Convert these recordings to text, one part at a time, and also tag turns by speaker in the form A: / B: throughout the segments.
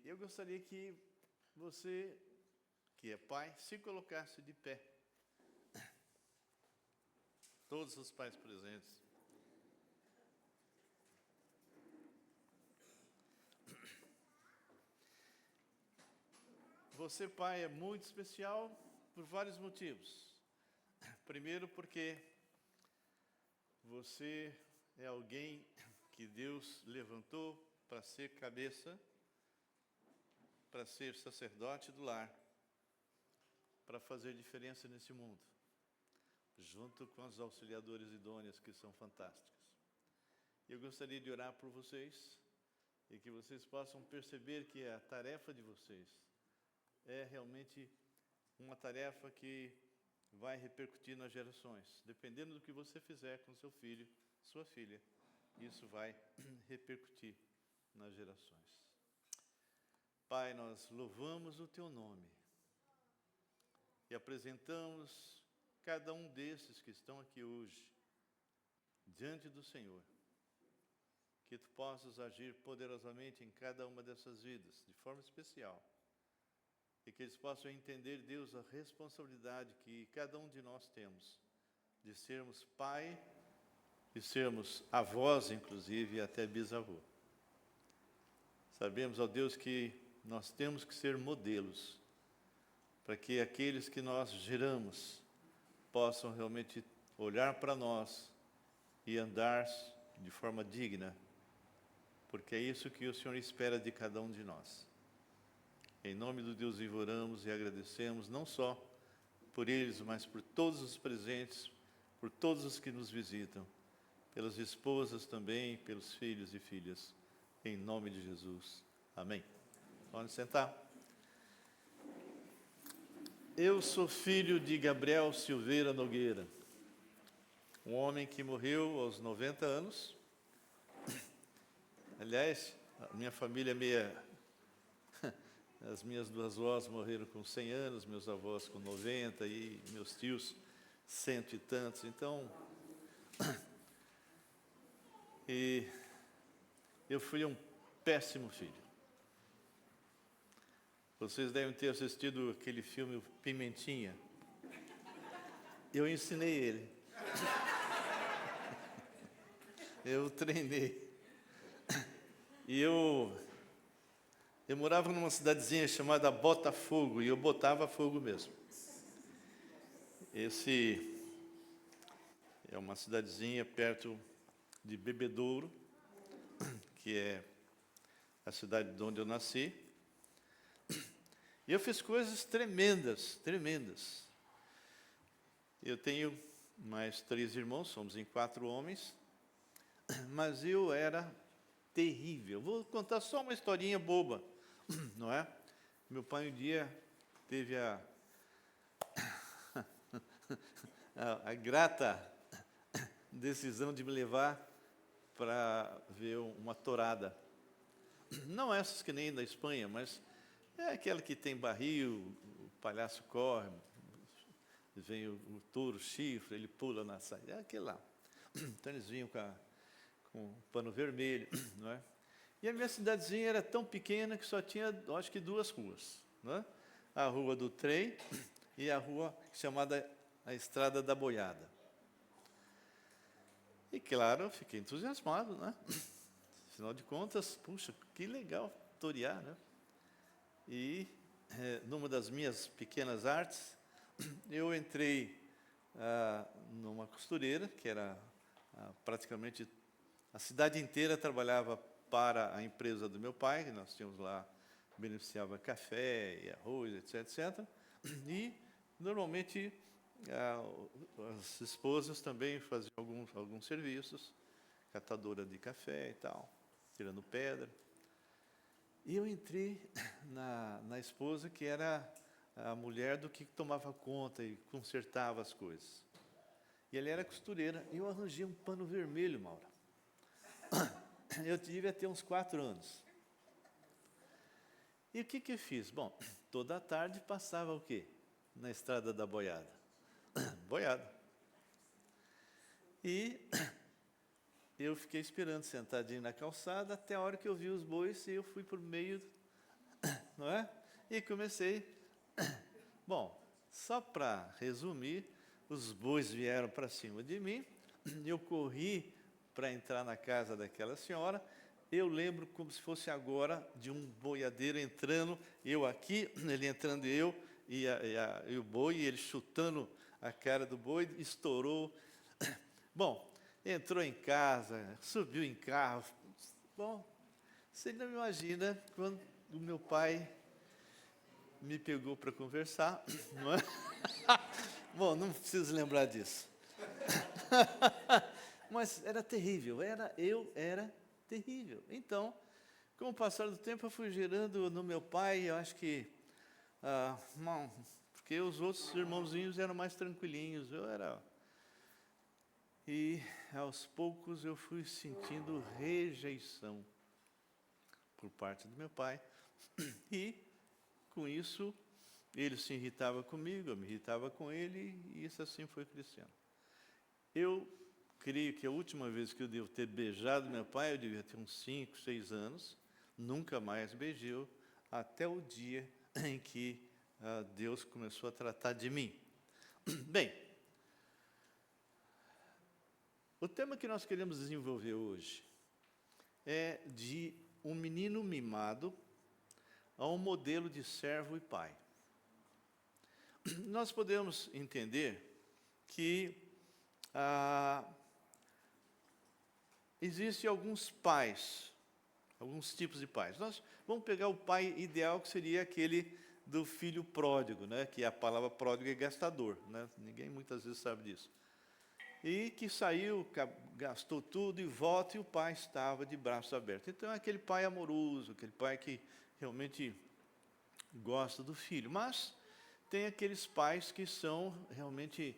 A: eu gostaria que você, que é pai, se colocasse de pé. Todos os pais presentes. Você, pai, é muito especial por vários motivos. Primeiro, porque você é alguém que Deus levantou para ser cabeça, para ser sacerdote do lar, para fazer diferença nesse mundo, junto com as auxiliadoras idôneas que são fantásticas. Eu gostaria de orar por vocês e que vocês possam perceber que a tarefa de vocês é realmente uma tarefa que vai repercutir nas gerações. Dependendo do que você fizer com seu filho, sua filha, isso vai repercutir nas gerações. Pai, nós louvamos o Teu nome e apresentamos cada um desses que estão aqui hoje diante do Senhor. Que Tu possas agir poderosamente em cada uma dessas vidas, de forma especial. E que eles possam entender, Deus, a responsabilidade que cada um de nós temos de sermos pai e sermos avós, inclusive, e até bisavô. Sabemos, ó Deus, que nós temos que ser modelos para que aqueles que nós geramos possam realmente olhar para nós e andar de forma digna, porque é isso que o Senhor espera de cada um de nós. Em nome do Deus vivo oramos e agradecemos, não só por eles, mas por todos os presentes, por todos os que nos visitam, pelas esposas também, pelos filhos e filhas, em nome de Jesus. Amém. Pode sentar. Eu sou filho de Gabriel Silveira Nogueira, um homem que morreu aos 90 anos. Aliás, a minha família é meia... As minhas duas avós morreram com 100 anos, meus avós com 90 e meus tios 100 e tantos. Então, e eu fui um péssimo filho. Vocês devem ter assistido aquele filme Pimentinha. Eu ensinei ele. Eu treinei. E eu morava numa cidadezinha chamada Botafogo, e eu botava fogo mesmo. Esse é uma cidadezinha perto de Bebedouro, que é a cidade de onde eu nasci. E eu fiz coisas tremendas, tremendas. Eu tenho mais 3 irmãos, somos em 4 homens, mas eu era terrível. Vou contar só uma historinha boba, não é? Meu pai um dia teve a grata decisão de me levar para ver uma tourada. Não essas que nem da Espanha, mas é aquela que tem barril, o palhaço corre, vem o touro, o chifre, ele pula na saída, é aquele lá. Então eles vinham com um pano vermelho, não é? E a minha cidadezinha era tão pequena que só tinha, acho que 2 ruas, não é? A Rua do Trem e a rua chamada a Estrada da Boiada. E claro, eu fiquei entusiasmado, né? Afinal de contas, puxa, que legal torear, né? E numa das minhas pequenas artes, eu entrei numa costureira, que era praticamente a cidade inteira trabalhava para a empresa do meu pai, que nós tínhamos lá, beneficiava café e arroz, etc, etc. E, normalmente, as esposas também faziam alguns serviços, catadora de café e tal, tirando pedra. E eu entrei na esposa, que era a mulher do que tomava conta e consertava as coisas. E ela era costureira, e eu arranjei um pano vermelho, Maura. Eu devia ter uns 4 anos. E o que eu fiz? Bom, toda tarde passava o quê? Na Estrada da Boiada. Boiada. E eu fiquei esperando sentadinho na calçada até a hora que eu vi os bois e eu fui por meio não é? E comecei. Bom, só para resumir, os bois vieram para cima de mim, eu corri para entrar na casa daquela senhora. Eu lembro como se fosse agora de um boiadeiro entrando, eu aqui, ele entrando e o boi, ele chutando a cara do boi, estourou. Bom, entrou em casa, subiu em carro. Bom, você não imagina quando o meu pai me pegou para conversar, não é? Bom, não preciso lembrar disso. Mas era terrível, era terrível. Então, com o passar do tempo, eu fui gerando no meu pai, eu acho que, porque os outros irmãozinhos eram mais tranquilinhos, e aos poucos eu fui sentindo rejeição por parte do meu pai, e com isso ele se irritava comigo, eu me irritava com ele, e isso assim foi crescendo. Eu creio que a última vez que eu devo ter beijado meu pai, eu devia ter uns 5, 6 anos, nunca mais beijei, até o dia em que Deus começou a tratar de mim. Bem, o tema que nós queremos desenvolver hoje é de um menino mimado a um modelo de servo e pai. Nós podemos entender que existem alguns pais, alguns tipos de pais. Nós vamos pegar o pai ideal, que seria aquele do filho pródigo, né? Que a palavra pródigo é gastador, né? Ninguém muitas vezes sabe disso. E que saiu, gastou tudo e volta, e o pai estava de braços abertos. Então é aquele pai amoroso, aquele pai que realmente gosta do filho. Mas tem aqueles pais que são realmente,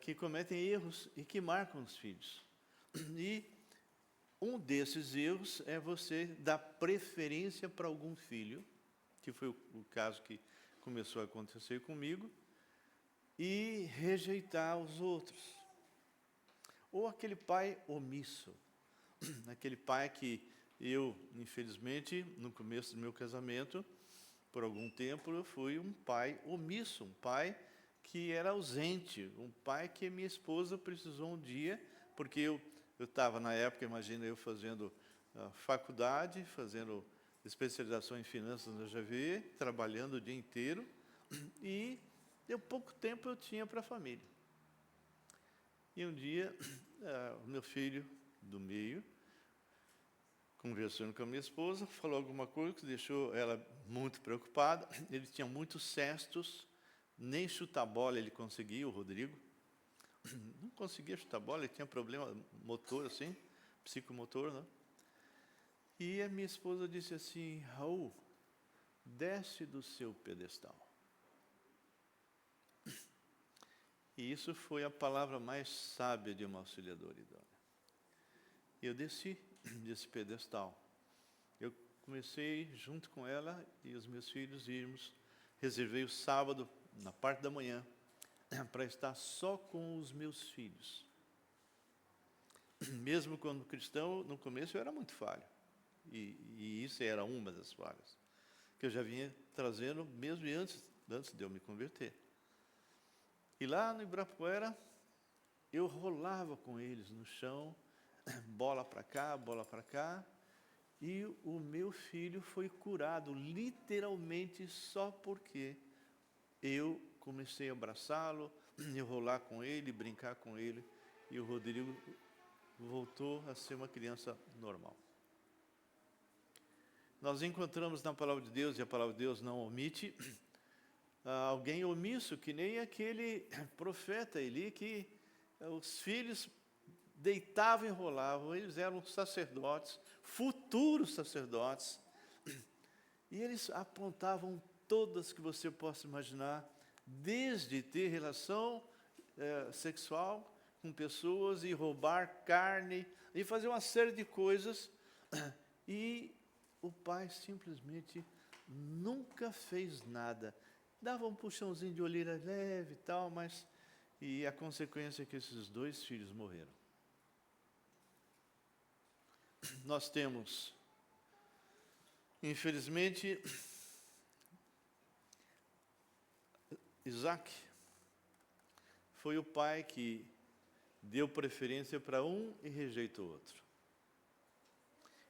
A: que cometem erros e que marcam os filhos. E um desses erros é você dar preferência para algum filho, que foi o caso que começou a acontecer comigo, e rejeitar os outros. Ou aquele pai omisso, aquele pai que eu, infelizmente, no começo do meu casamento, por algum tempo, eu fui um pai omisso, um pai que era ausente, um pai que minha esposa precisou um dia, porque eu estava na época, imagina eu fazendo faculdade, fazendo especialização em finanças na UFV, trabalhando o dia inteiro, e pouco tempo eu tinha para a família. E um dia, o meu filho do meio, conversando com a minha esposa, falou alguma coisa que deixou ela muito preocupada. Ele tinha muitos cestos, nem chutar bola ele conseguia, o Rodrigo. Não conseguia chutar bola, ele tinha problema motor, assim, psicomotor, né? E a minha esposa disse assim: Raul, desce do seu pedestal. E isso foi a palavra mais sábia de uma auxiliadora idônea. Eu desci desse pedestal. Eu comecei junto com ela e os meus filhos irmos. Reservei o sábado, na parte da manhã, para estar só com os meus filhos. Mesmo quando cristão, no começo eu era muito falho. E isso era uma das falhas que eu já vinha trazendo mesmo antes de eu me converter. E lá no Ibirapuera, eu rolava com eles no chão, bola para cá, e o meu filho foi curado, literalmente só porque eu comecei a abraçá-lo, eu rolar com ele, brincar com ele, e o Rodrigo voltou a ser uma criança normal. Nós encontramos na palavra de Deus, e a palavra de Deus não omite, alguém omisso, que nem aquele profeta Eli, que os filhos deitavam e rolavam, eles eram sacerdotes, futuros sacerdotes, e eles apontavam todas que você possa imaginar, desde ter relação sexual com pessoas e roubar carne, e fazer uma série de coisas, e o pai simplesmente nunca fez nada. Dava um puxãozinho de orelha leve e tal, mas... E a consequência é que esses 2 filhos morreram. Nós temos, infelizmente, Isaac foi o pai que deu preferência para um e rejeitou o outro.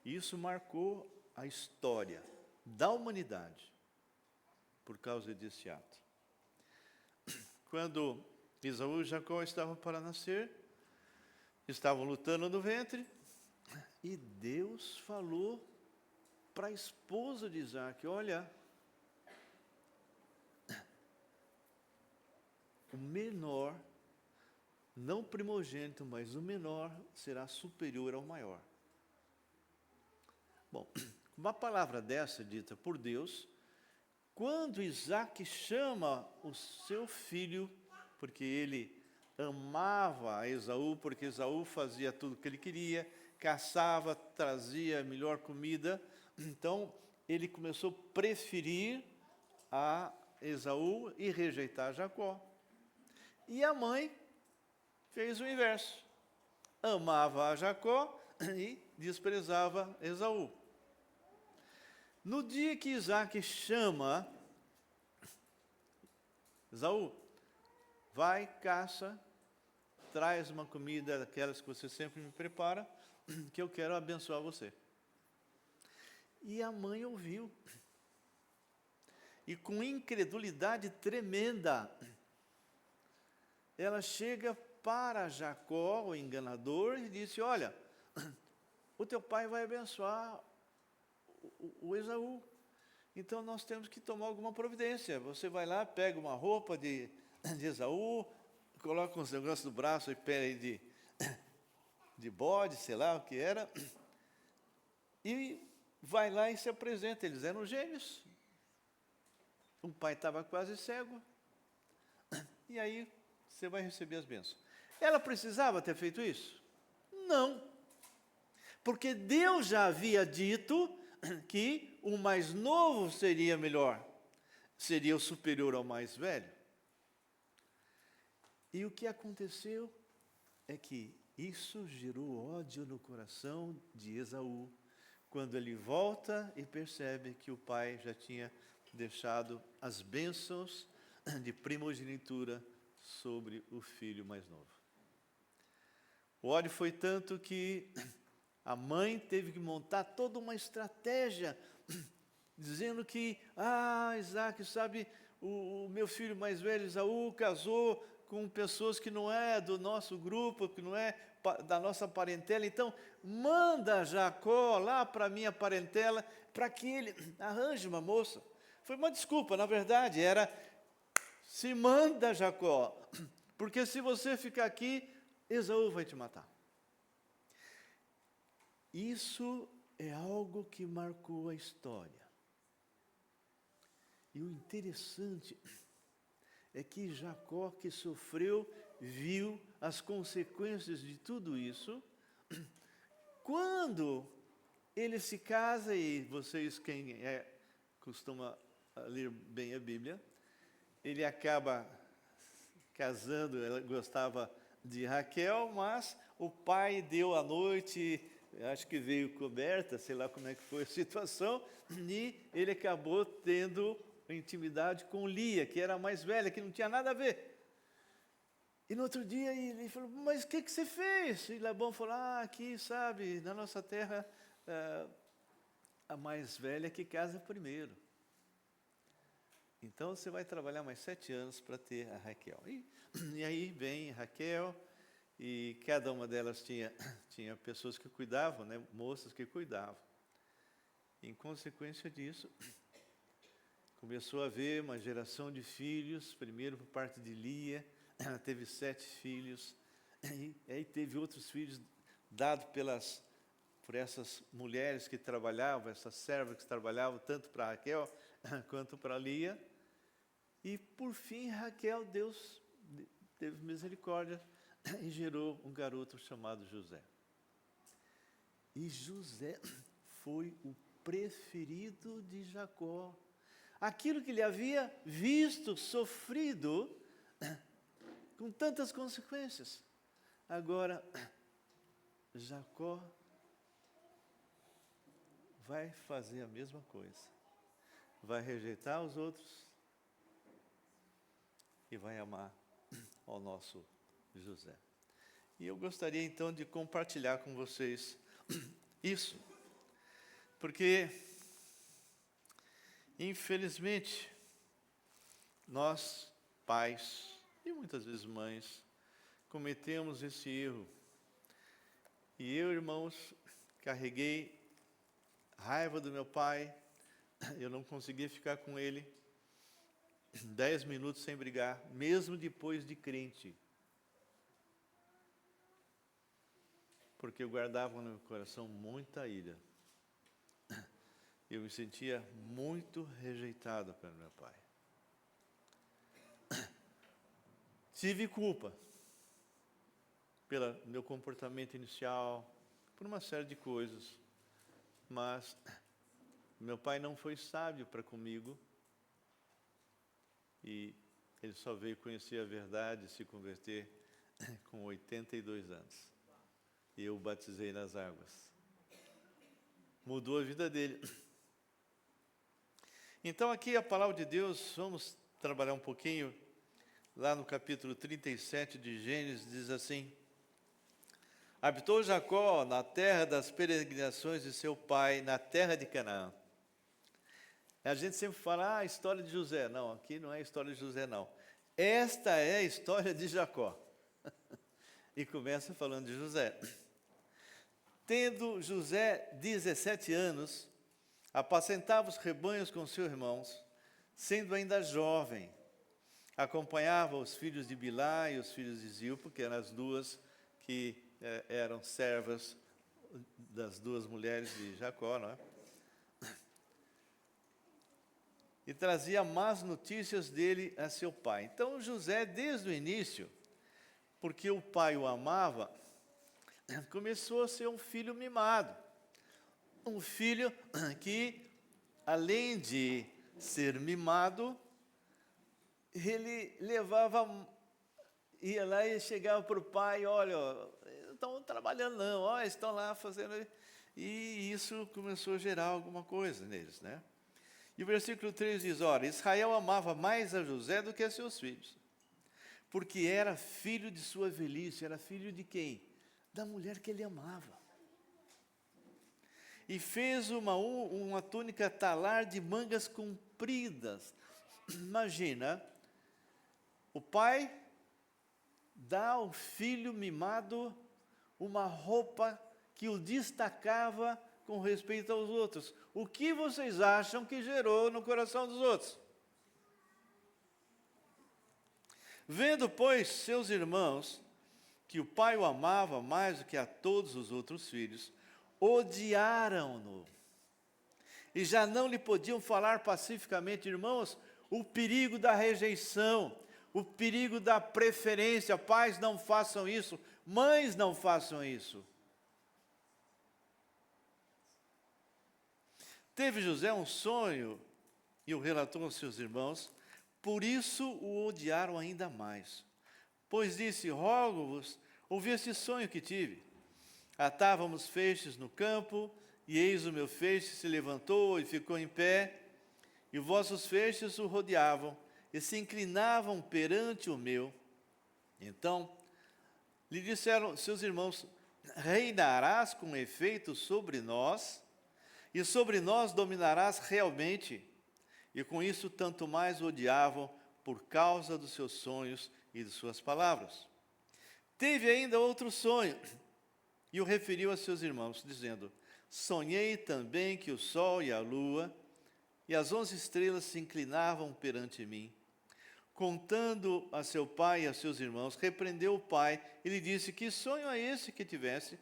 A: Isso marcou a história da humanidade por causa desse ato. Quando Esaú e Jacó estavam para nascer, estavam lutando no ventre, e Deus falou para a esposa de Isaac: olha, o menor, não primogênito, mas o menor será superior ao maior. Bom, uma palavra dessa dita por Deus, quando Isaac chama o seu filho, porque ele amava a Esaú, porque Esaú fazia tudo o que ele queria, caçava, trazia a melhor comida, então ele começou a preferir a Esaú e rejeitar Jacó. E a mãe fez o inverso. Amava a Jacó e desprezava Esaú. No dia que Isaac chama Esaú, vai, caça, traz uma comida daquelas que você sempre me prepara, que eu quero abençoar você. E a mãe ouviu. E com incredulidade tremenda, ela chega para Jacó, o enganador, e disse: olha, o teu pai vai abençoar o Esaú. Então nós temos que tomar alguma providência. Você vai lá, pega uma roupa de Esaú, coloca uns negócios no braço e pele de bode, sei lá o que era, e vai lá e se apresenta. Eles eram gêmeos. Um pai estava quase cego. E aí você vai receber as bênçãos. Ela precisava ter feito isso? Não. Porque Deus já havia dito que o mais novo seria melhor, seria o superior ao mais velho. E o que aconteceu é que isso gerou ódio no coração de Esaú, quando ele volta e percebe que o pai já tinha deixado as bênçãos de primogenitura sobre o filho mais novo. O ódio foi tanto que a mãe teve que montar toda uma estratégia, dizendo que, Isaac, sabe, o meu filho mais velho, Esaú, casou com pessoas que não é do nosso grupo, que não é da nossa parentela, então manda Jacó lá para a minha parentela, para que ele arranje uma moça. Foi uma desculpa, na verdade, era: se manda Jacó, porque se você ficar aqui, Esaú vai te matar. Isso é algo que marcou a história. E o interessante é que Jacó, que sofreu, viu as consequências de tudo isso. Quando ele se casa, e vocês, quem costuma ler bem a Bíblia, ele acaba casando. Ela gostava de Raquel, mas o pai deu à noite, acho que veio coberta, sei lá como é que foi a situação, e ele acabou tendo intimidade com Lia, que era a mais velha, que não tinha nada a ver. E no outro dia ele falou: mas o que você fez? E Labão falou: aqui, sabe, na nossa terra, a mais velha que casa primeiro. Então você vai trabalhar mais 7 anos para ter a Raquel. E aí vem Raquel, e cada uma delas tinha pessoas que cuidavam, né, moças que cuidavam. Em consequência disso, começou a haver uma geração de filhos, primeiro por parte de Lia, ela teve 7 filhos, e aí teve outros filhos dados por essas mulheres que trabalhavam, essas servas que trabalhavam tanto para Raquel quanto para Lia. E por fim Raquel, Deus teve misericórdia e gerou um garoto chamado José. E José foi o preferido de Jacó. Aquilo que ele havia visto, sofrido, com tantas consequências. Agora, Jacó vai fazer a mesma coisa. Vai rejeitar os outros e vai amar ao nosso José. E eu gostaria então de compartilhar com vocês isso, porque, infelizmente, nós, pais, e muitas vezes mães, cometemos esse erro. E eu, irmãos, carreguei raiva do meu pai, eu não conseguia ficar com ele 10 minutos sem brigar, mesmo depois de crente. Porque eu guardava no meu coração muita ira. Eu me sentia muito rejeitado pelo meu pai. Tive culpa pelo meu comportamento inicial, por uma série de coisas. Mas meu pai não foi sábio para comigo. E ele só veio conhecer a verdade e se converter com 82 anos. E eu o batizei nas águas. Mudou a vida dele. Então aqui a palavra de Deus, vamos trabalhar um pouquinho. Lá no capítulo 37 de Gênesis, diz assim: habitou Jacó na terra das peregrinações de seu pai, na terra de Canaã. A gente sempre fala, a história de José. Não, aqui não é a história de José, não. Esta é a história de Jacó. E começa falando de José. Tendo José 17 anos, apacentava os rebanhos com seus irmãos, sendo ainda jovem. Acompanhava os filhos de Bilá e os filhos de Zilpa, que eram as duas que eram servas das duas mulheres de Jacó, não é? E trazia más notícias dele a seu pai. Então José, desde o início, porque o pai o amava, começou a ser um filho mimado. Um filho que, além de ser mimado, ele ia lá e chegava para o pai, olha, não estão trabalhando não, olha, estão lá fazendo... E isso começou a gerar alguma coisa neles, né? E o versículo 3 diz, olha, Israel amava mais a José do que a seus filhos, porque era filho de sua velhice. Era filho de quem? Da mulher que ele amava. E fez uma túnica talar de mangas compridas. Imagina, o pai dá ao filho mimado uma roupa que o destacava com respeito aos outros. O que vocês acham que gerou no coração dos outros? Vendo, pois, seus irmãos, que o pai o amava mais do que a todos os outros filhos, odiaram-no. E já não lhe podiam falar pacificamente. Irmãos, o perigo da rejeição, o perigo da preferência. Pais, não façam isso. Mães, não façam isso. Teve José um sonho e o relatou aos seus irmãos, por isso o odiaram ainda mais. Pois disse, rogo-vos, ouvi este sonho que tive. Atávamos feixes no campo, e eis o meu feixe se levantou e ficou em pé, e os vossos feixes o rodeavam, e se inclinavam perante o meu. Então, lhe disseram seus irmãos, reinarás com efeito sobre nós, e sobre nós dominarás realmente. E com isso tanto mais o odiavam por causa dos seus sonhos e de suas palavras. Teve ainda outro sonho, e o referiu a seus irmãos, dizendo, sonhei também que o sol e a lua e as 11 estrelas se inclinavam perante mim. Contando a seu pai e a seus irmãos, repreendeu o pai e lhe disse, que sonho é esse que tivesse?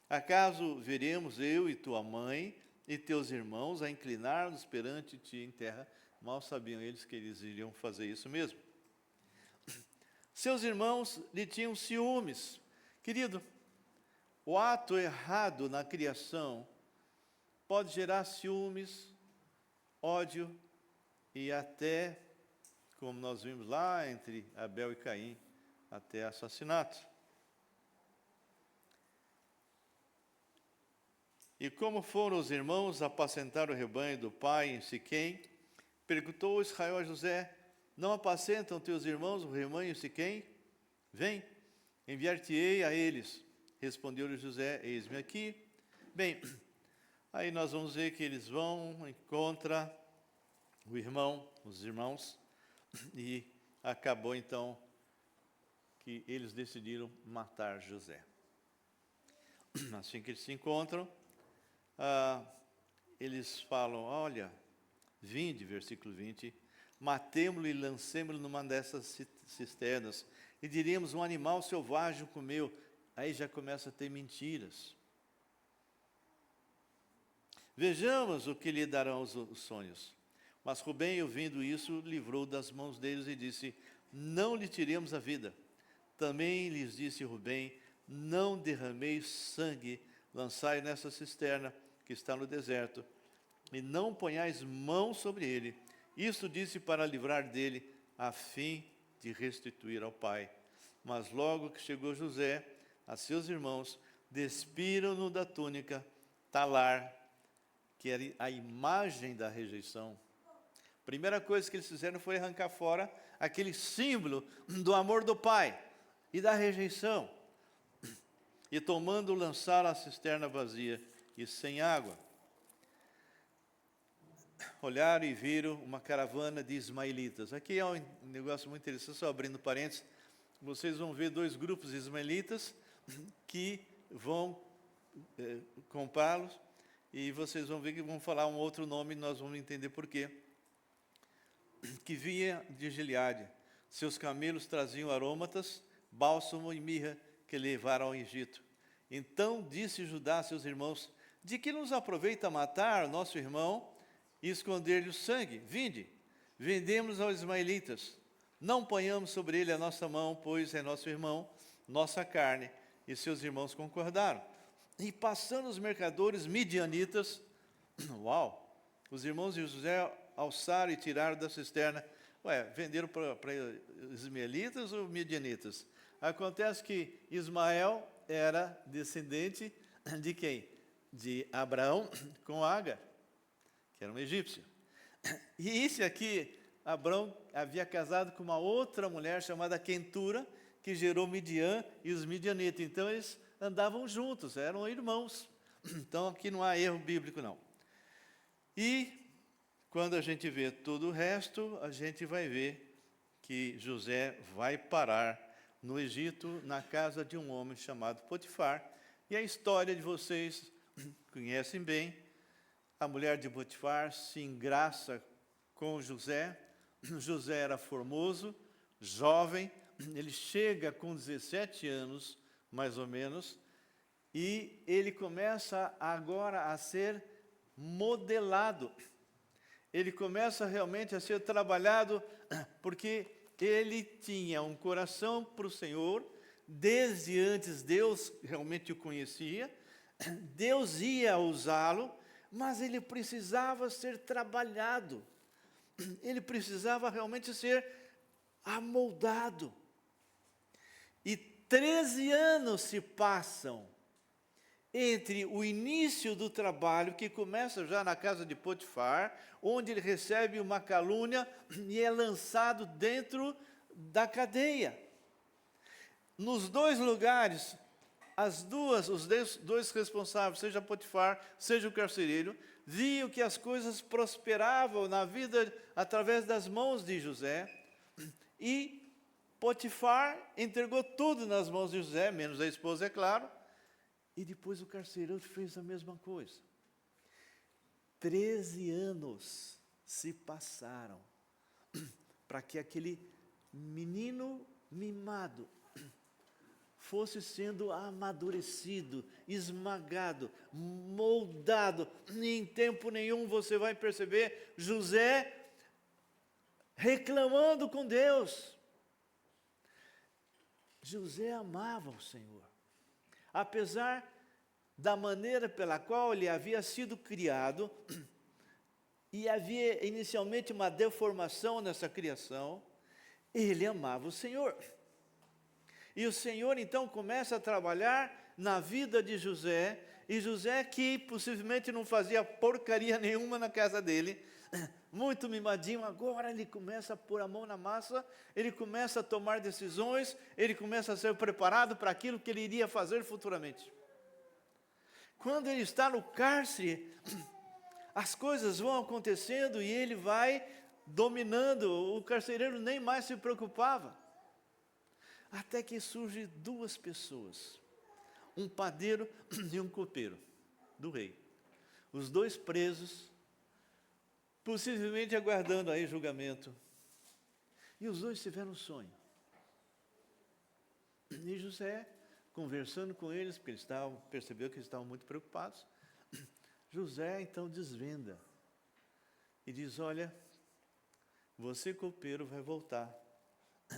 A: Acaso veremos eu e tua mãe e teus irmãos a inclinar-nos perante ti em terra? Mal sabiam eles que eles iriam fazer isso mesmo. Seus irmãos lhe tinham ciúmes. Querido, o ato errado na criação pode gerar ciúmes, ódio e até, como nós vimos lá entre Abel e Caim, até assassinato. E como foram os irmãos apacentar o rebanho do pai em Siquém, perguntou Israel a José, Não apacentam teus irmãos o rebanho de Siquém? Vem, enviar-te-ei a eles. Respondeu-lhe José, eis-me aqui. Bem, aí nós vamos ver que eles vão, encontram os irmãos, e acabou então que eles decidiram matar José. Assim que eles se encontram, eles falam, olha, vinde, versículo 20, matemo-lo e lancemo-lo numa dessas cisternas, e diríamos, um animal selvagem comeu. Aí já começa a ter mentiras. Vejamos o que lhe darão os sonhos. Mas Rubem, ouvindo isso, livrou das mãos deles e disse, não lhe tiremos a vida. Também lhes disse Rubem, não derrameis sangue, lançai nessa cisterna que está no deserto, e não ponhais mão sobre ele. Isto disse para livrar dele, a fim de restituir ao pai. Mas logo que chegou José, a seus irmãos, despiram-no da túnica, talar, que era a imagem da rejeição. Primeira coisa que eles fizeram foi arrancar fora aquele símbolo do amor do pai e da rejeição. E tomando, lançaram a cisterna vazia e sem água. Olharam e viram uma caravana de ismaelitas. Aqui é um negócio muito interessante, só abrindo parênteses. Vocês vão ver dois grupos de ismaelitas que vão comprá-los. E vocês vão ver que vão falar um outro nome e nós vamos entender por quê. Que vinha de Gileade. Seus camelos traziam aromatas, bálsamo e mirra que levaram ao Egito. Então disse Judá a seus irmãos, de que nos aproveita matar nosso irmão e esconder-lhe o sangue? Vinde, vendemos aos ismaelitas. Não ponhamos sobre ele a nossa mão, pois é nosso irmão, nossa carne. E seus irmãos concordaram. E passando os mercadores midianitas, os irmãos de José alçaram e tiraram da cisterna. Venderam para ismaelitas ou midianitas? Acontece que Ismael era descendente de quem? De Abraão com Agar, que era um egípcio. E esse aqui, Abraão havia casado com uma outra mulher chamada Quentura, que gerou Midian e os midianitas. Então eles andavam juntos, eram irmãos. Então aqui não há erro bíblico não. E quando a gente vê todo o resto, a gente vai ver que José vai parar no Egito, na casa de um homem chamado Potifar. E a história de vocês conhecem bem. A mulher de Potifar se engraça com José. José era formoso, jovem. Ele chega com 17 anos, mais ou menos, e ele começa agora a ser modelado. Ele começa realmente a ser trabalhado, porque ele tinha um coração para o Senhor, desde antes Deus realmente o conhecia, Deus ia usá-lo, mas ele precisava ser trabalhado, ele precisava realmente ser amoldado. E 13 anos se passam entre o início do trabalho, que começa já na casa de Potifar, onde ele recebe uma calúnia e é lançado dentro da cadeia. Nos dois lugares, os dois responsáveis, seja Potifar, seja o carcereiro, viam que as coisas prosperavam na vida através das mãos de José, e Potifar entregou tudo nas mãos de José, menos a esposa, é claro, e depois o carcereiro fez a mesma coisa. 13 anos se passaram para que aquele menino mimado fosse sendo amadurecido, esmagado, moldado. E em tempo nenhum você vai perceber José reclamando com Deus. José amava o Senhor. Apesar da maneira pela qual ele havia sido criado, e havia inicialmente uma deformação nessa criação, ele amava o Senhor. E o Senhor então começa a trabalhar na vida de José, e José, que possivelmente não fazia porcaria nenhuma na casa dele, muito mimadinho, agora ele começa a pôr a mão na massa, ele começa a tomar decisões, ele começa a ser preparado para aquilo que ele iria fazer futuramente. Quando ele está no cárcere, as coisas vão acontecendo e ele vai dominando, o carcereiro nem mais se preocupava. Até que surgem duas pessoas, um padeiro e um copeiro do rei. Os dois presos, possivelmente aguardando aí julgamento. E os dois tiveram um sonho. E José, conversando com eles, porque percebeu que eles estavam muito preocupados, José então desvenda e diz: olha, você copeiro vai voltar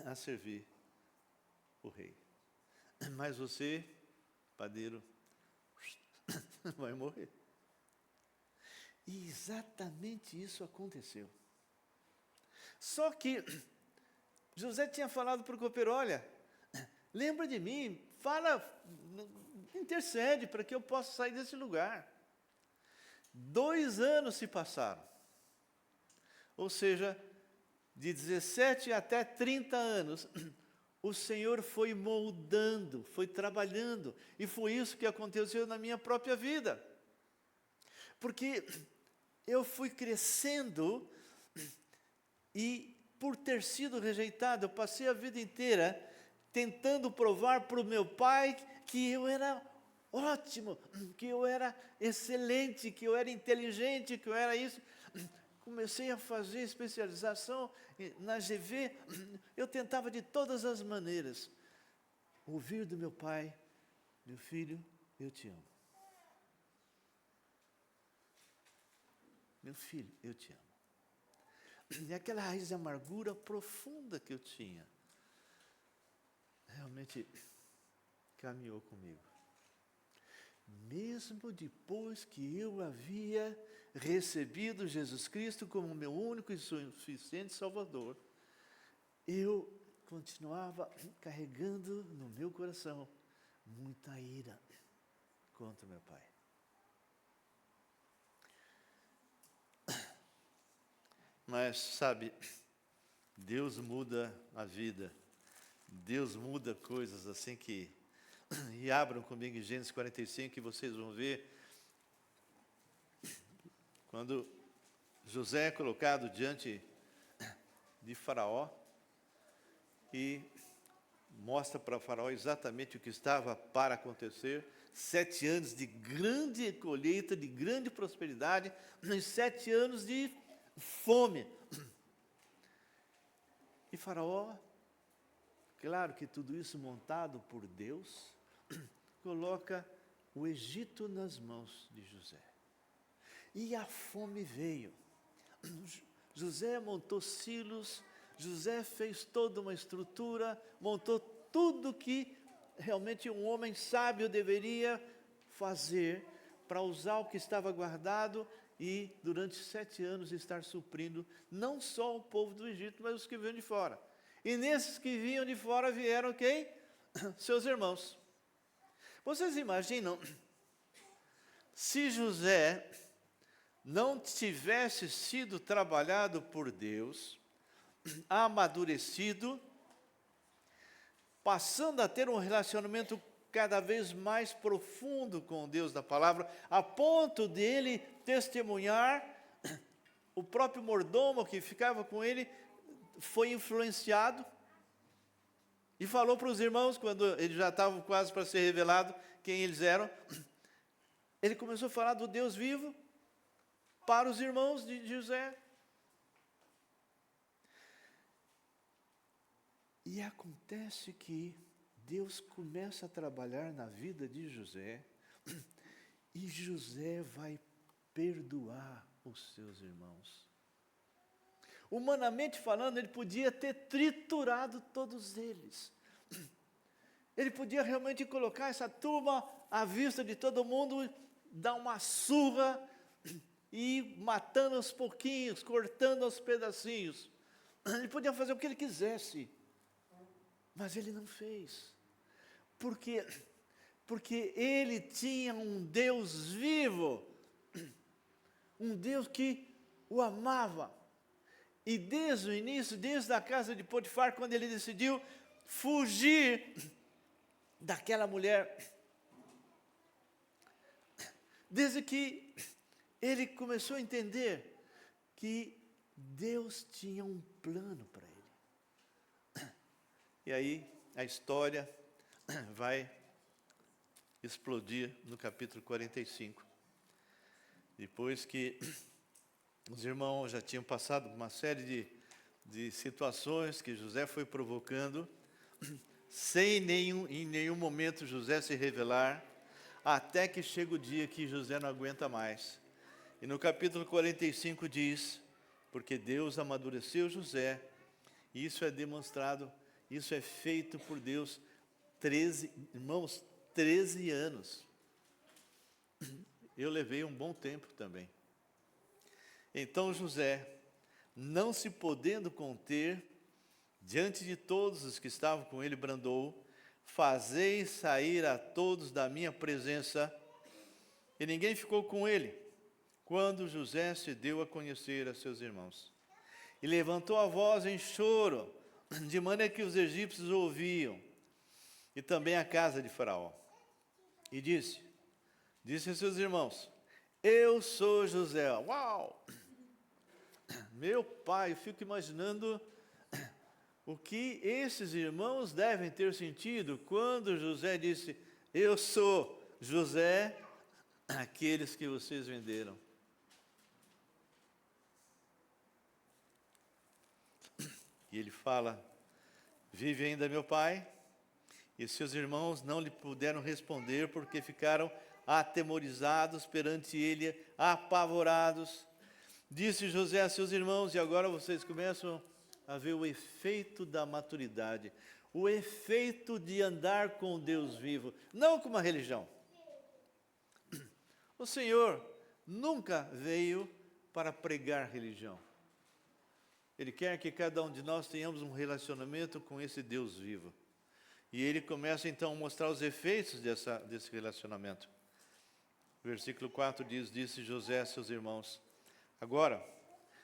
A: a servir o rei, mas você, padeiro, vai morrer. E exatamente isso aconteceu. Só que José tinha falado para o copeiro: olha, lembra de mim, fala, intercede para que eu possa sair desse lugar. 2 anos se passaram, ou seja, de 17 até 30 anos, o Senhor foi moldando, foi trabalhando, e foi isso que aconteceu na minha própria vida, porque eu fui crescendo, e por ter sido rejeitado, eu passei a vida inteira tentando provar para o meu pai que eu era ótimo, que eu era excelente, que eu era inteligente, que eu era isso. Comecei a fazer especialização na GV, eu tentava de todas as maneiras ouvir do meu pai: meu filho, eu te amo. Meu filho, eu te amo. E aquela raiz de amargura profunda que eu tinha, realmente caminhou comigo. Mesmo depois que eu havia recebido Jesus Cristo como meu único e suficiente Salvador, eu continuava carregando no meu coração muita ira contra meu pai. Mas, sabe, Deus muda a vida, Deus muda coisas assim que... E abram comigo em Gênesis 45 e vocês vão ver, quando José é colocado diante de Faraó, e mostra para Faraó exatamente o que estava para acontecer. 7 anos de grande colheita, de grande prosperidade, e 7 anos de fome. E Faraó, claro que tudo isso montado por Deus, coloca o Egito nas mãos de José. E a fome veio. José montou silos, José fez toda uma estrutura, montou tudo que realmente um homem sábio deveria fazer para usar o que estava guardado e durante 7 anos estar suprindo não só o povo do Egito, mas os que vinham de fora. E nesses que vinham de fora vieram quem? Seus irmãos. Vocês imaginam se José não tivesse sido trabalhado por Deus, amadurecido, passando a ter um relacionamento cada vez mais profundo com o Deus da palavra, a ponto dele testemunhar, o próprio mordomo que ficava com ele foi influenciado e falou para os irmãos, quando eles já estavam quase para ser revelado quem eles eram, ele começou a falar do Deus vivo para os irmãos de José. E acontece que Deus começa a trabalhar na vida de José, e José vai perdoar os seus irmãos. Humanamente falando, ele podia ter triturado todos eles. Ele podia realmente colocar essa turma à vista de todo mundo, dar uma surra e ir matando aos pouquinhos, cortando aos pedacinhos. Ele podia fazer o que ele quisesse, mas ele não fez. Porque ele tinha um Deus vivo, um Deus que o amava. E desde o início, desde a casa de Potifar, quando ele decidiu fugir daquela mulher, desde que ele começou a entender que Deus tinha um plano para ele. E aí a história vai explodir no capítulo 45. Depois que os irmãos já tinham passado uma série de situações que José foi provocando, sem em nenhum momento José se revelar, até que chega o dia que José não aguenta mais. E no capítulo 45 diz, porque Deus amadureceu José, e isso é demonstrado, isso é feito por Deus, 13 anos. Eu levei um bom tempo também. Então José, não se podendo conter, diante de todos os que estavam com ele, bradou: fazei sair a todos da minha presença. E ninguém ficou com ele, quando José se deu a conhecer a seus irmãos. E levantou a voz em choro, de maneira que os egípcios ouviam, e também a casa de Faraó. E disse a seus irmãos: eu sou José. Uau! Meu pai, eu fico imaginando o que esses irmãos devem ter sentido quando José disse: eu sou José, aqueles que vocês venderam. E ele fala: vive ainda meu pai? E seus irmãos não lhe puderam responder, porque ficaram atemorizados perante ele, apavorados. Disse José a seus irmãos, e agora vocês começam a ver o efeito da maturidade, o efeito de andar com Deus vivo, não com uma religião. O Senhor nunca veio para pregar religião. Ele quer que cada um de nós tenhamos um relacionamento com esse Deus vivo. E ele começa então a mostrar os efeitos desse relacionamento. Versículo 4 diz: disse José a seus irmãos: agora,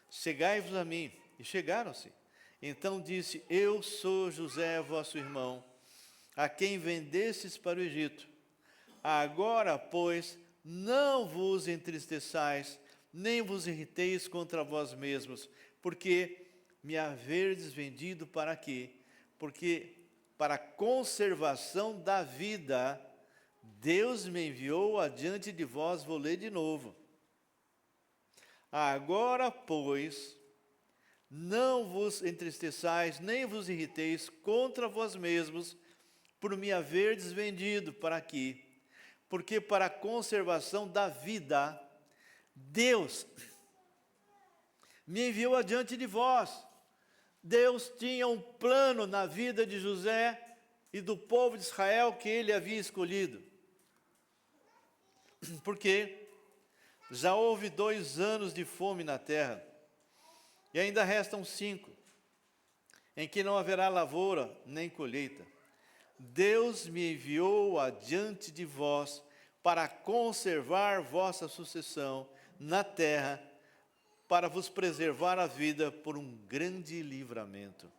A: chegai-vos a mim. E chegaram-se. Então disse: eu sou José, vosso irmão, a quem vendestes para o Egito. Agora, pois, não vos entristeçais, nem vos irriteis contra vós mesmos, porque me haverdes vendido para quê? Porque para a conservação da vida, Deus me enviou adiante de vós. Vou ler de novo. Agora, pois, não vos entristeçais, nem vos irriteis contra vós mesmos, por me haverdes vendido para aqui, porque para a conservação da vida, Deus me enviou adiante de vós. Deus tinha um plano na vida de José e do povo de Israel que ele havia escolhido. Porque já houve 2 anos de fome na terra, e ainda restam 5, em que não haverá lavoura nem colheita. Deus me enviou adiante de vós para conservar vossa sucessão na terra, para vos preservar a vida por um grande livramento.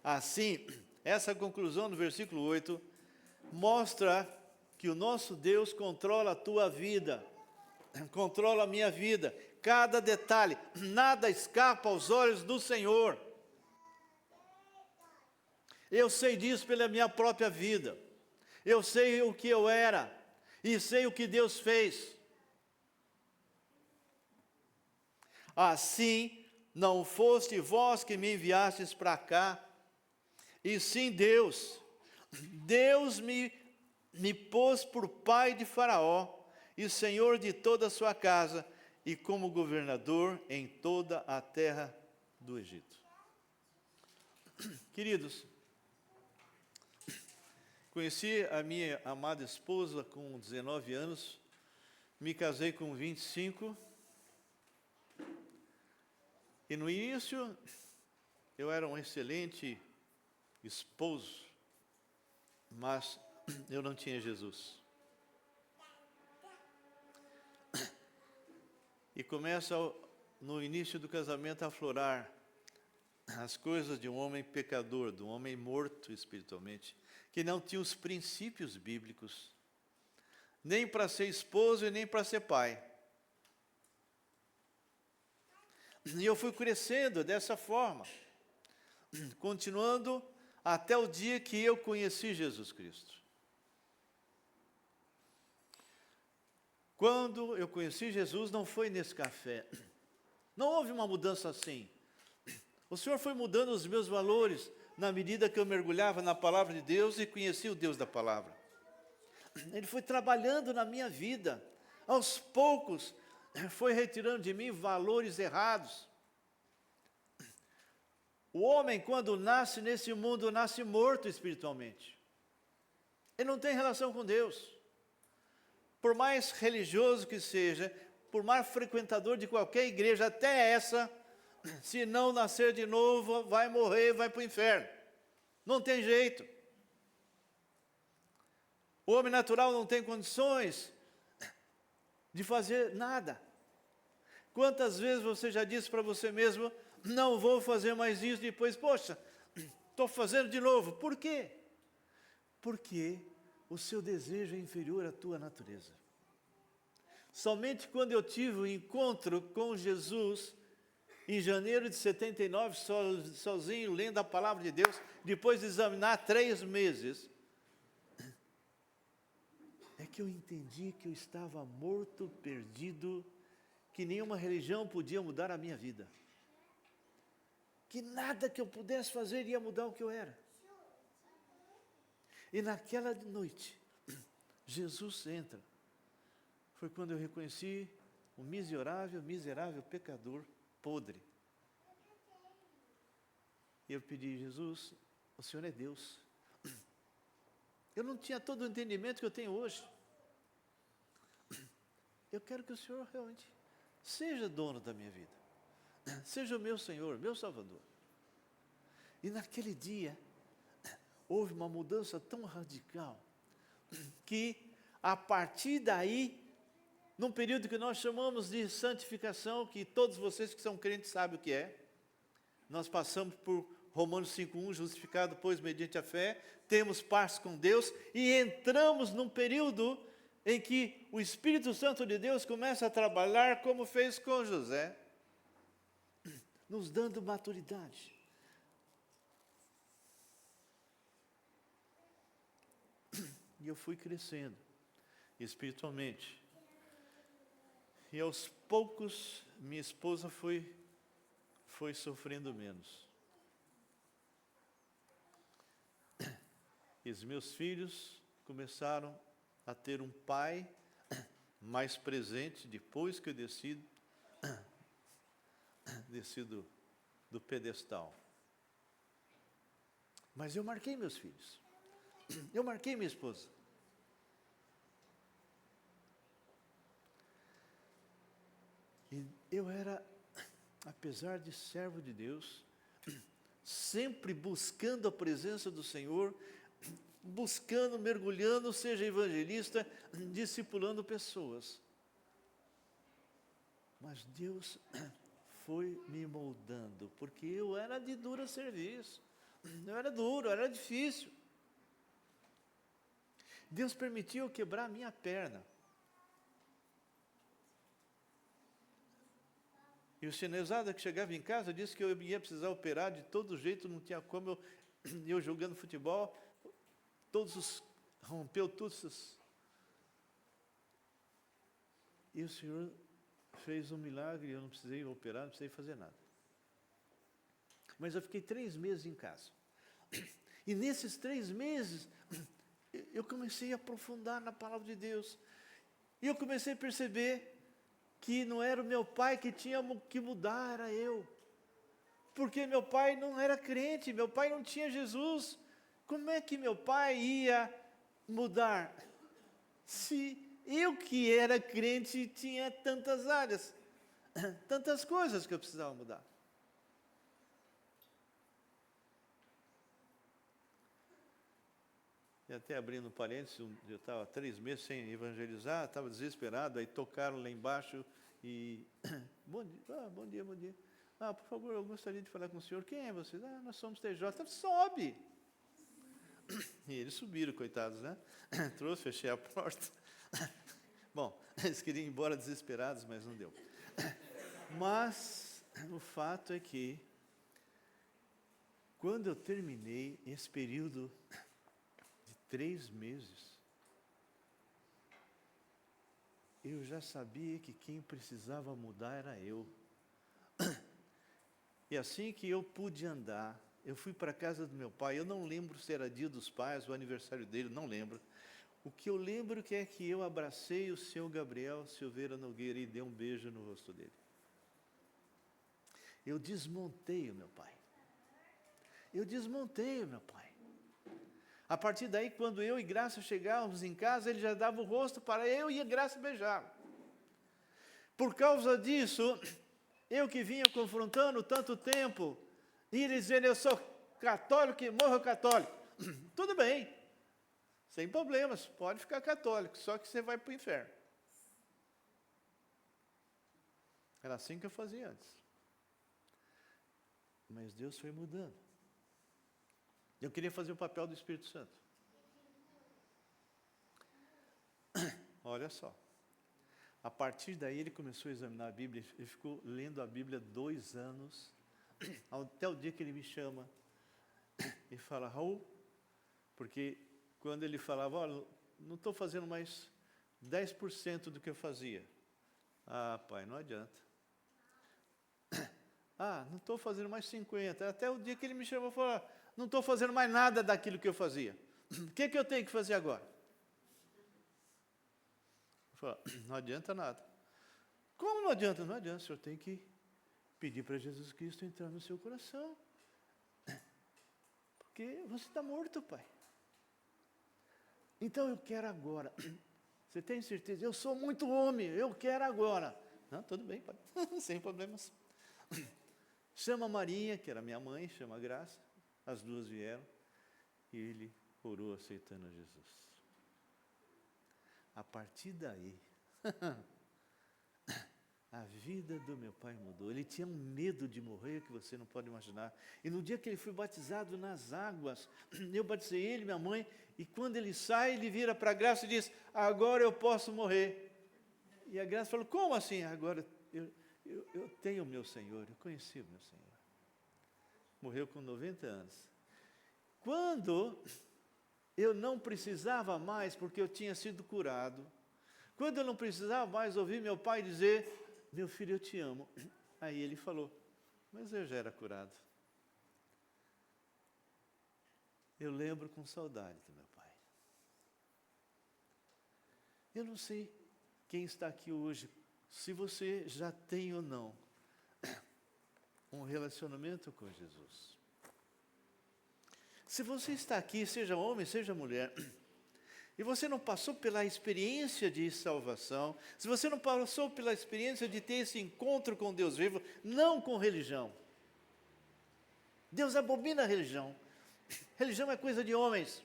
A: Assim, essa conclusão do versículo 8 mostra que o nosso Deus controla a tua vida, controla a minha vida, cada detalhe, nada escapa aos olhos do Senhor. Eu sei disso pela minha própria vida, eu sei o que eu era, e sei o que Deus fez. Assim, não foste vós que me enviastes para cá, e sim Deus. Deus me pôs por pai de Faraó, e senhor de toda a sua casa, e como governador em toda a terra do Egito. Queridos, conheci a minha amada esposa com 19 anos, me casei com 25, e no início eu era um excelente esposo, mas eu não tinha Jesus. E começa no início do casamento, aflorar as coisas de um homem pecador, de um homem morto espiritualmente, que não tinha os princípios bíblicos, nem para ser esposo e nem para ser pai. E eu fui crescendo dessa forma, continuando até o dia que eu conheci Jesus Cristo. Quando eu conheci Jesus, não foi nesse café. Não houve uma mudança assim. O Senhor foi mudando os meus valores na medida que eu mergulhava na palavra de Deus e conhecia o Deus da palavra. Ele foi trabalhando na minha vida. Aos poucos, foi retirando de mim valores errados. O homem, quando nasce nesse mundo, nasce morto espiritualmente. Ele não tem relação com Deus. Por mais religioso que seja, por mais frequentador de qualquer igreja, até essa, se não nascer de novo, vai morrer, vai para o inferno. Não tem jeito. O homem natural não tem condições de fazer nada. Quantas vezes você já disse para você mesmo, não vou fazer mais isso, depois, poxa, estou fazendo de novo. Por quê? Porque o seu desejo é inferior à tua natureza. Somente quando eu tive o encontro com Jesus, em janeiro de 79, sozinho, lendo a palavra de Deus, depois de examinar 3 meses, é que eu entendi que eu estava morto, perdido, que nenhuma religião podia mudar a minha vida. Que nada que eu pudesse fazer ia mudar o que eu era. E naquela noite, Jesus entra. Foi quando eu reconheci o miserável pecador podre. E eu pedi, Jesus, o Senhor é Deus. Eu não tinha todo o entendimento que eu tenho hoje. Eu quero que o Senhor realmente seja dono da minha vida. Seja o meu Senhor, meu Salvador. E naquele dia, houve uma mudança tão radical, que a partir daí, num período que nós chamamos de santificação, que todos vocês que são crentes sabem o que é, nós passamos por Romanos 5:1, justificado, pois, mediante a fé, temos paz com Deus, e entramos num período em que o Espírito Santo de Deus começa a trabalhar como fez com José, nos dando maturidade. E eu fui crescendo espiritualmente. E aos poucos, minha esposa foi sofrendo menos. E os meus filhos começaram a ter um pai mais presente depois que eu desci do pedestal. Mas eu marquei meus filhos. Eu marquei minha esposa. E eu era, apesar de servo de Deus, sempre buscando a presença do Senhor, buscando, mergulhando, seja evangelista, discipulando pessoas. Mas Deus foi me moldando, porque eu era de duro serviço. Eu era duro, era difícil. Deus permitiu eu quebrar a minha perna. E o chinesada que chegava em casa disse que eu ia precisar operar de todo jeito, não tinha como, eu jogando futebol, rompeu tudo. E o Senhor fez um milagre, eu não precisei operar, não precisei fazer nada. Mas eu fiquei 3 meses em casa. E nesses 3 meses, eu comecei a aprofundar na palavra de Deus. E eu comecei a perceber que não era o meu pai que tinha que mudar, era eu. Porque meu pai não era crente, meu pai não tinha Jesus. Como é que meu pai ia mudar? Se eu que era crente tinha tantas áreas, tantas coisas que eu precisava mudar. E até abrindo parênteses, eu estava 3 meses sem evangelizar, estava desesperado, aí tocaram lá embaixo E, bom dia, bom dia. Por favor, eu gostaria de falar com o senhor. Quem é você? Nós somos TJ. Sobe! E eles subiram, coitados, né? Trouxe, fechei a porta. Bom, eles queriam ir embora desesperados, mas não deu. Mas o fato é que, quando eu terminei esse período de 3 meses, eu já sabia que quem precisava mudar era eu. E assim que eu pude andar, eu fui para a casa do meu pai. Eu não lembro se era dia dos pais, o aniversário dele, não lembro. O que eu lembro é que eu abracei o seu Gabriel Silveira Nogueira e dei um beijo no rosto dele. Eu desmontei o meu pai. A partir daí, quando eu e Graça chegávamos em casa, ele já dava o rosto para eu e a Graça beijar. Por causa disso, eu que vinha confrontando tanto tempo, e ele dizendo, eu sou católico e morro católico. Tudo bem, sem problemas, pode ficar católico, só que você vai para o inferno. Era assim que eu fazia antes. Mas Deus foi mudando. Eu queria fazer o papel do Espírito Santo. Olha só. A partir daí ele começou a examinar a Bíblia. Ele ficou lendo a Bíblia 2 anos. Até o dia que ele me chama. E fala, Raul, porque quando ele falava, olha, não estou fazendo mais 10% do que eu fazia. Pai, não adianta. Não estou fazendo mais 50%. Até o dia que ele me chamou e falou, não estou fazendo mais nada daquilo que eu fazia. O que eu tenho que fazer agora? Eu falei, não adianta nada. Como não adianta? Não adianta, o senhor tem que pedir para Jesus Cristo entrar no seu coração. Porque você está morto, pai. Então eu quero agora. Você tem certeza? Eu sou muito homem, eu quero agora. Não, tudo bem, pai. Sem problemas. Chama a Marinha, que era minha mãe, chama a Graça. As duas vieram. E ele orou aceitando a Jesus. A partir daí, a vida do meu pai mudou. Ele tinha um medo de morrer que você não pode imaginar. E no dia que ele foi batizado nas águas, eu batizei ele, minha mãe, e quando ele sai, ele vira para a Graça e diz, agora eu posso morrer. E a Graça falou, como assim? Agora eu tenho o meu Senhor, eu conheci o meu Senhor. Morreu com 90 anos. Quando eu não precisava mais, porque eu tinha sido curado, quando eu não precisava mais ouvir meu pai dizer, meu filho, eu te amo. Aí ele falou, mas eu já era curado. Eu lembro com saudade do meu pai. Eu não sei quem está aqui hoje, se você já tem ou não um relacionamento com Jesus. Se você está aqui, seja homem, seja mulher, e você não passou pela experiência de salvação, se você não passou pela experiência de ter esse encontro com Deus vivo, não com religião. Deus abomina a religião. Religião é coisa de homens.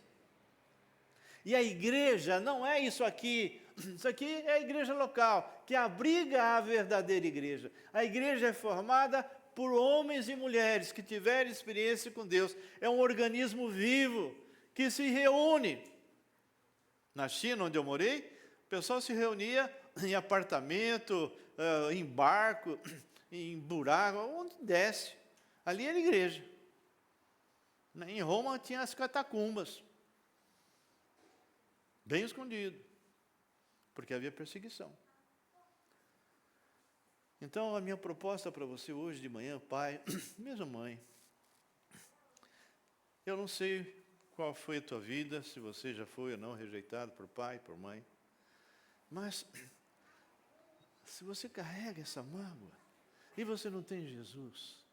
A: E a igreja não é isso aqui. Isso aqui é a igreja local, que abriga a verdadeira igreja. A igreja é formada por homens e mulheres que tiveram experiência com Deus. É um organismo vivo que se reúne. Na China, onde eu morei, o pessoal se reunia em apartamento, em barco, em buraco, onde desce. Ali era igreja. Em Roma tinha as catacumbas. Bem escondido. Porque havia perseguição. Então, a minha proposta para você hoje de manhã, pai, mesmo mãe, eu não sei qual foi a tua vida, se você já foi ou não rejeitado por pai, por mãe, mas se você carrega essa mágoa e você não tem Jesus,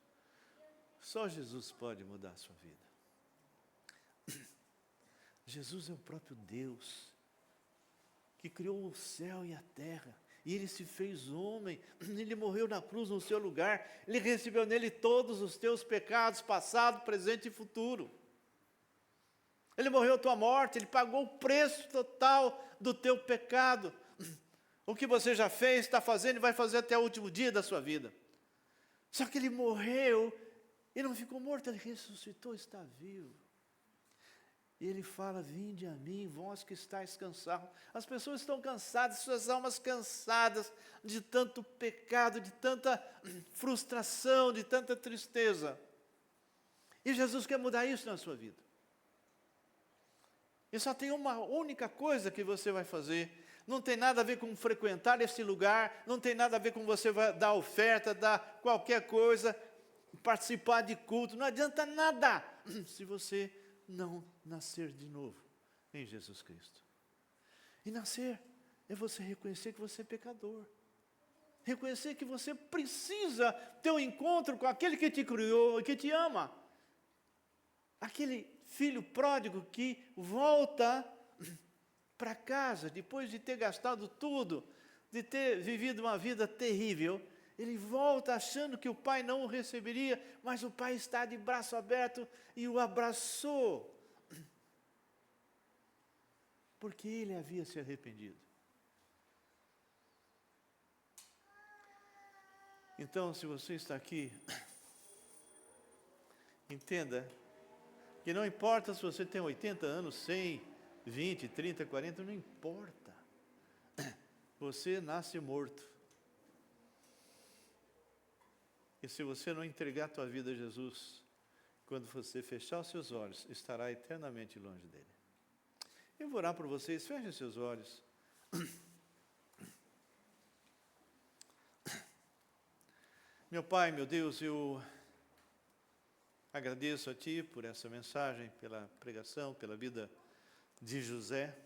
A: só Jesus pode mudar a sua vida. Jesus é o próprio Deus, que criou o céu e a terra, e Ele se fez homem, Ele morreu na cruz no seu lugar, Ele recebeu nele todos os teus pecados, passado, presente e futuro. Ele morreu a tua morte, Ele pagou o preço total do teu pecado. O que você já fez, está fazendo e vai fazer até o último dia da sua vida. Só que ele morreu e não ficou morto, ele ressuscitou, está vivo. E ele fala: vinde a mim, vós que estáis cansados. As pessoas estão cansadas, suas almas cansadas de tanto pecado, de tanta frustração, de tanta tristeza. E Jesus quer mudar isso na sua vida. E só tem uma única coisa que você vai fazer. Não tem nada a ver com frequentar esse lugar, não tem nada a ver com você dar oferta, dar qualquer coisa, participar de culto. Não adianta nada se você não nascer de novo em Jesus Cristo. E nascer é você reconhecer que você é pecador. Reconhecer que você precisa ter um encontro com aquele que te criou e que te ama. Aquele filho pródigo que volta para casa, depois de ter gastado tudo, de ter vivido uma vida terrível, ele volta achando que o pai não o receberia, mas o pai está de braço aberto e o abraçou, porque ele havia se arrependido. Então, se você está aqui, entenda que não importa se você tem 80 anos, 100, 20, 30, 40, não importa. Você nasce morto. E se você não entregar a tua vida a Jesus, quando você fechar os seus olhos, estará eternamente longe dele. Eu vou orar por vocês, fechem seus olhos. Meu Pai, meu Deus, eu agradeço a Ti por essa mensagem, pela pregação, pela vida de José.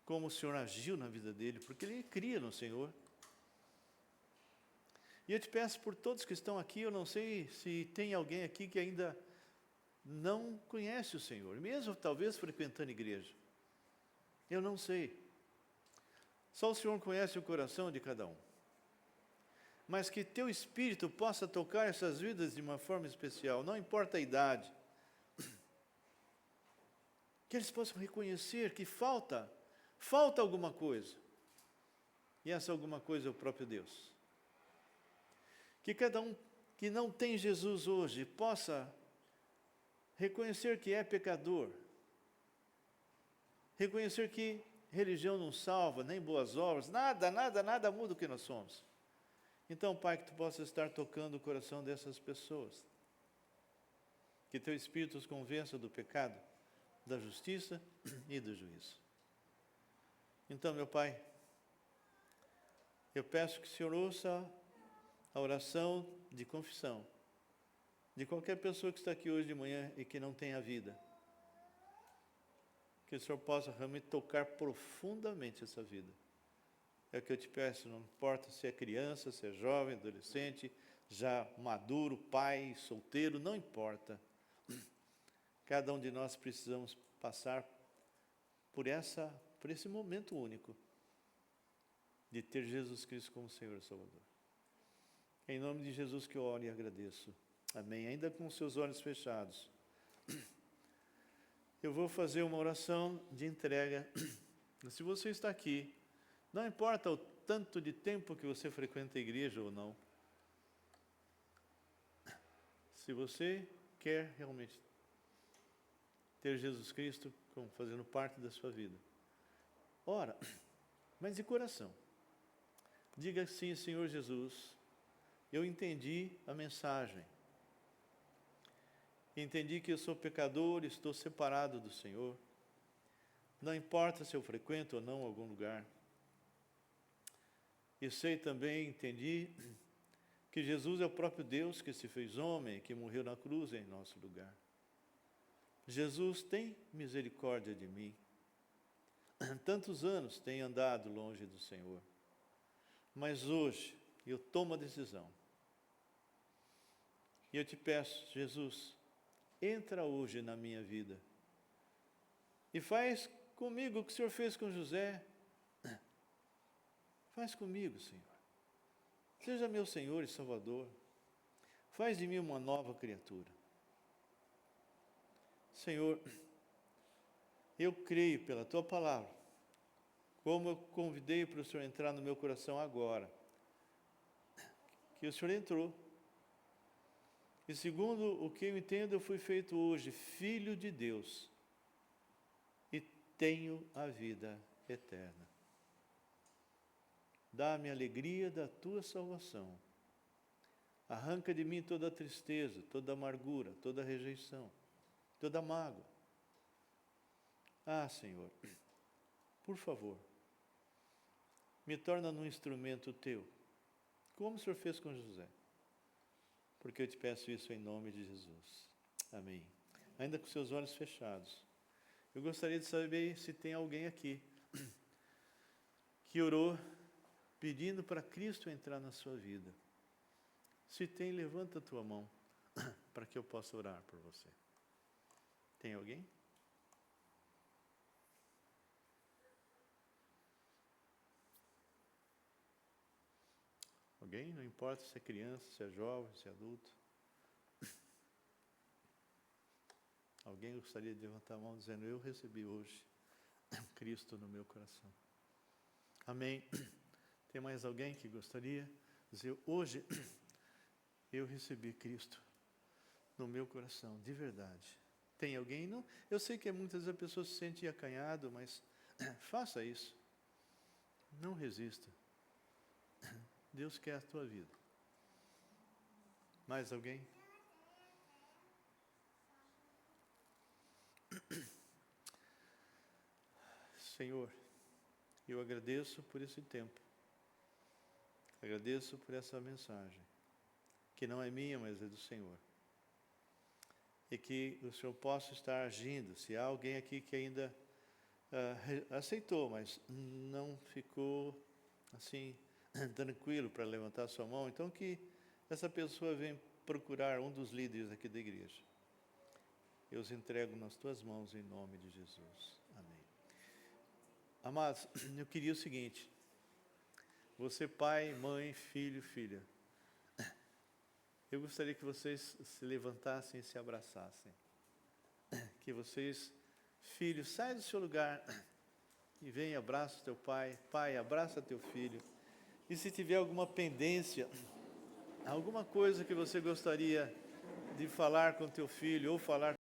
A: Como o Senhor agiu na vida dele, porque ele cria no Senhor. E eu te peço por todos que estão aqui, eu não sei se tem alguém aqui que ainda não conhece o Senhor, mesmo talvez frequentando igreja. Eu não sei. Só o Senhor conhece o coração de cada um. Mas que teu Espírito possa tocar essas vidas de uma forma especial, não importa a idade. Que eles possam reconhecer que falta alguma coisa. E essa alguma coisa é o próprio Deus. Que cada um que não tem Jesus hoje possa reconhecer que é pecador. Reconhecer que religião não salva, nem boas obras, nada muda o que nós somos. Então, Pai, que Tu possa estar tocando o coração dessas pessoas. Que Teu Espírito os convença do pecado, da justiça e do juízo. Então, meu Pai, eu peço que o Senhor ouça a oração de confissão de qualquer pessoa que está aqui hoje de manhã e que não tem a vida. Que o Senhor possa realmente tocar profundamente essa vida. É o que eu te peço, não importa se é criança, se é jovem, adolescente, já maduro, pai, solteiro, não importa. Cada um de nós precisamos passar por esse momento único de ter Jesus Cristo como Senhor e Salvador. Em nome de Jesus que eu oro e agradeço. Amém. Ainda com os seus olhos fechados. Eu vou fazer uma oração de entrega. Se você está aqui, não importa o tanto de tempo que você frequenta a igreja ou não. Se você quer realmente ter Jesus Cristo como fazendo parte da sua vida, ora, mas de coração. Diga assim: Senhor Jesus, eu entendi a mensagem. Entendi que eu sou pecador, estou separado do Senhor. Não importa se eu frequento ou não algum lugar. E sei também, entendi, que Jesus é o próprio Deus que se fez homem, que morreu na cruz em nosso lugar. Jesus, tem misericórdia de mim. Tantos anos tenho andado longe do Senhor. Mas hoje eu tomo a decisão. E eu te peço, Jesus, entra hoje na minha vida. E faz comigo o que o Senhor fez com José. Faz comigo, Senhor. Seja meu Senhor e Salvador. Faz de mim uma nova criatura. Senhor, eu creio pela Tua palavra como eu convidei para o Senhor entrar no meu coração agora, que o Senhor entrou. E segundo o que eu entendo, eu fui feito hoje filho de Deus e tenho a vida eterna. Dá-me a alegria da tua salvação. Arranca de mim toda a tristeza, toda a amargura, toda a rejeição, toda a mágoa. Ah, Senhor, por favor, me torna num instrumento teu, como o Senhor fez com José. Porque eu te peço isso em nome de Jesus. Amém. Ainda com seus olhos fechados. Eu gostaria de saber se tem alguém aqui que orou pedindo para Cristo entrar na sua vida. Se tem, levanta a tua mão para que eu possa orar por você. Tem alguém? Alguém? Não importa se é criança, se é jovem, se é adulto. Alguém gostaria de levantar a mão dizendo, eu recebi hoje Cristo no meu coração. Amém. Tem mais alguém que gostaria de dizer, hoje eu recebi Cristo no meu coração, de verdade. Tem alguém? Não? Eu sei que muitas vezes a pessoa se sente acanhado, mas faça isso. Não resista. Deus quer a tua vida. Mais alguém? Senhor, eu agradeço por esse tempo. Agradeço por essa mensagem, que não é minha, mas é do Senhor. E que o Senhor possa estar agindo. Se há alguém aqui que ainda aceitou, mas não ficou assim tranquilo para levantar sua mão, então que essa pessoa venha procurar um dos líderes aqui da igreja. Eu os entrego nas tuas mãos em nome de Jesus. Amém. Amados, eu queria o seguinte, você pai, mãe, filho, filha, eu gostaria que vocês se levantassem e se abraçassem. Que vocês, filhos, saiam do seu lugar e venham, abraça teu pai, pai, abraça teu filho. E se tiver alguma pendência, alguma coisa que você gostaria de falar com teu filho ou falar